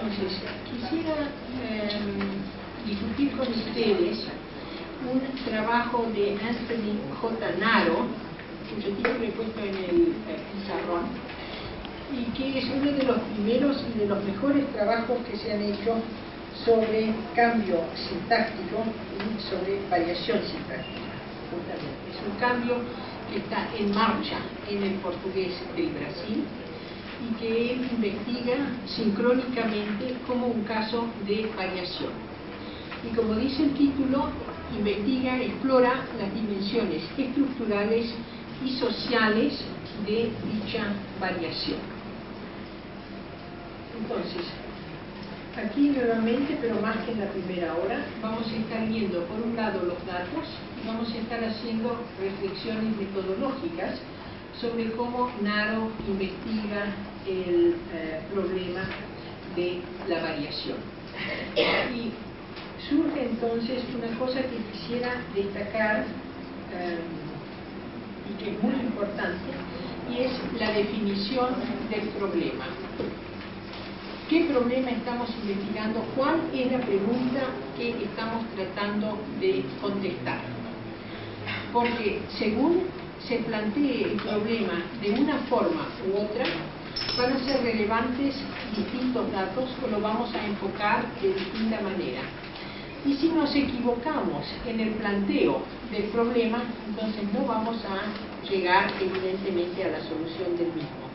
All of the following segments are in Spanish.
Entonces, quisiera discutir con ustedes un trabajo de Anthony J. Naro, cuyo título he puesto en el pizarrón, y que es uno de los primeros y de los mejores trabajos que se han hecho sobre cambio sintáctico y sobre variación sintáctica. Justamente. Es un cambio que está en marcha en el portugués del Brasil y que él investiga sincrónicamente como un caso de variación. Y como dice el título, investiga, explora las dimensiones estructurales y sociales de dicha variación. Entonces, aquí nuevamente, pero más que en la primera hora, vamos a estar viendo por un lado los datos y vamos a estar haciendo reflexiones metodológicas sobre cómo Naro investiga el problema de la variación. Y surge entonces una cosa que quisiera destacar y que es muy importante, y es la definición del problema. ¿Qué problema estamos investigando? ¿Cuál es la pregunta que estamos tratando de contestar? Porque según se plantee el problema de una forma u otra, van a ser relevantes distintos datos o lo vamos a enfocar de distinta manera. Y si nos equivocamos en el planteo del problema, entonces no vamos a llegar evidentemente a la solución del mismo.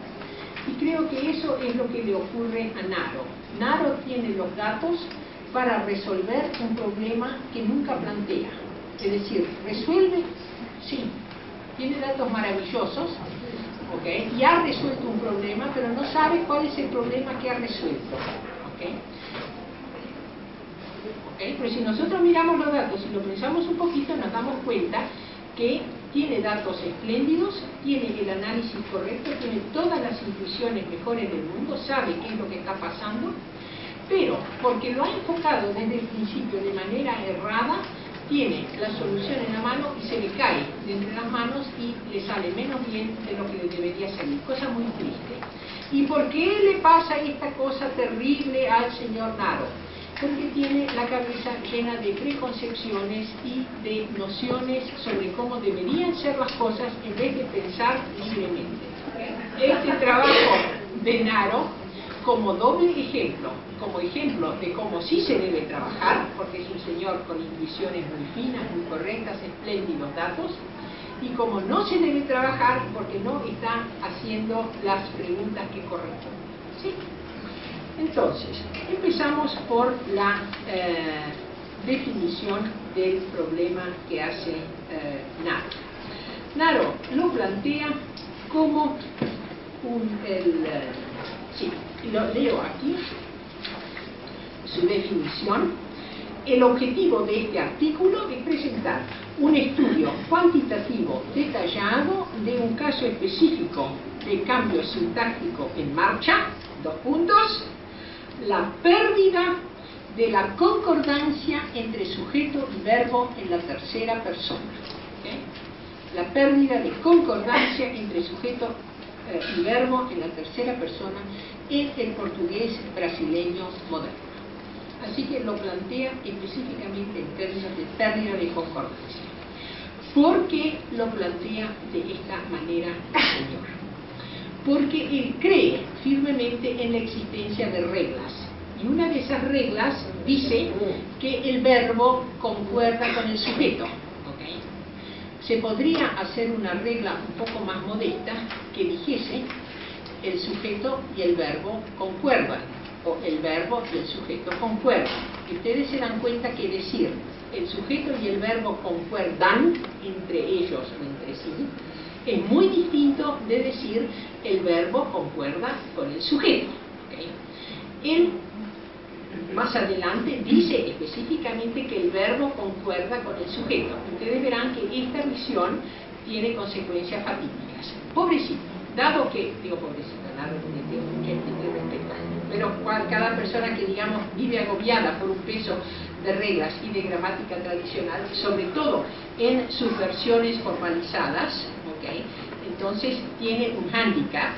Y creo que eso es lo que le ocurre a Naro. Naro tiene los datos para resolver un problema que nunca plantea. Es decir, ¿resuelve? Sí. Tiene datos maravillosos, ¿okay? Y ha resuelto un problema, pero no sabe cuál es el problema que ha resuelto. ¿Okay? Pero si nosotros miramos los datos y lo pensamos un poquito, nos damos cuenta que tiene datos espléndidos, tiene el análisis correcto, tiene todas las intuiciones mejores del mundo, sabe qué es lo que está pasando, pero porque lo ha enfocado desde el principio de manera errada, tiene la solución en la mano y se le cae de entre las manos y le sale menos bien de lo que le debería salir, cosa muy triste. ¿Y por qué le pasa esta cosa terrible al señor Naro? Porque tiene la cabeza llena de preconcepciones y de nociones sobre cómo deberían ser las cosas en vez de pensar libremente. Este trabajo de Naro, como doble ejemplo, como ejemplo de cómo sí se debe trabajar, porque es un señor con intuiciones muy finas, muy correctas, espléndidos datos, y como no se debe trabajar porque no está haciendo las preguntas que corresponden. ¿Sí? Entonces, empezamos por la definición del problema que hace Naro. Naro lo plantea como lo leo aquí, su definición. El objetivo de este artículo es presentar un estudio cuantitativo detallado de un caso específico de cambio sintáctico en marcha, la pérdida de la concordancia entre sujeto y verbo en la tercera persona. ¿Okay? La pérdida de concordancia entre sujeto y verbo en la tercera persona en el portugués brasileño moderno. Así que lo plantea específicamente en términos de pérdida de concordancia. ¿Por qué lo plantea de esta manera el señor? Porque él cree firmemente en la existencia de reglas. Y una de esas reglas dice que el verbo concuerda con el sujeto. ¿Okay? Se podría hacer una regla un poco más modesta que dijese el sujeto y el verbo concuerdan, o el verbo y el sujeto concuerdan. Y ustedes se dan cuenta que decir el sujeto y el verbo concuerdan entre ellos o entre sí es muy distinto de decir el verbo concuerda con el sujeto. ¿Okay? Él más adelante dice específicamente que el verbo concuerda con el sujeto. Ustedes verán que esta visión tiene consecuencias fatídicas. Pobrecito, dado que, digo pobrecito, nada de respeto, pero cada persona que digamos vive agobiada por un peso de reglas y de gramática tradicional, sobre todo en sus versiones formalizadas, ¿okay? Entonces tiene un hándicap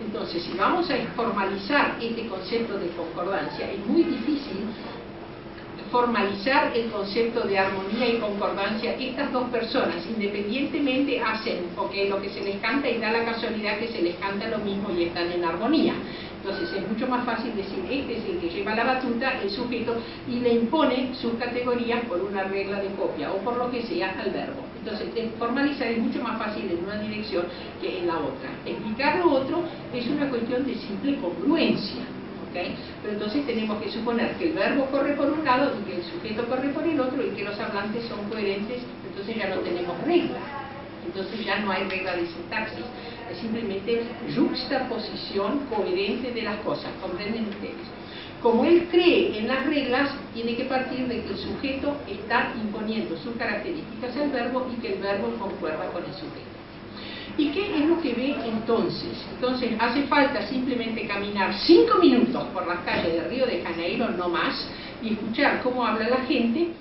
Entonces, si vamos a formalizar este concepto de concordancia, es muy difícil formalizar el concepto de armonía y concordancia. Estas dos personas independientemente hacen lo que se les canta, y da la casualidad que se les canta lo mismo y están en armonía. Entonces es mucho más fácil decir, este es el que lleva la batuta, el sujeto, y le impone sus categorías por una regla de copia o por lo que sea al verbo. Entonces formalizar es mucho más fácil en una dirección que en la otra. Explicar lo otro es una cuestión de simple congruencia. ¿Okay? Pero entonces tenemos que suponer que el verbo corre por un lado y que el sujeto corre por el otro y que los hablantes son coherentes, entonces ya no tenemos regla. Entonces ya no hay regla de sintaxis, es simplemente juxtaposición coherente de las cosas, ¿comprenden ustedes? Como él cree en las reglas, tiene que partir de que el sujeto está imponiendo sus características al verbo y que el verbo concuerda con el sujeto. ¿Y qué es lo que ve entonces? Entonces hace falta simplemente caminar 5 minutos por las calles de Río de Janeiro, no más, y escuchar cómo habla la gente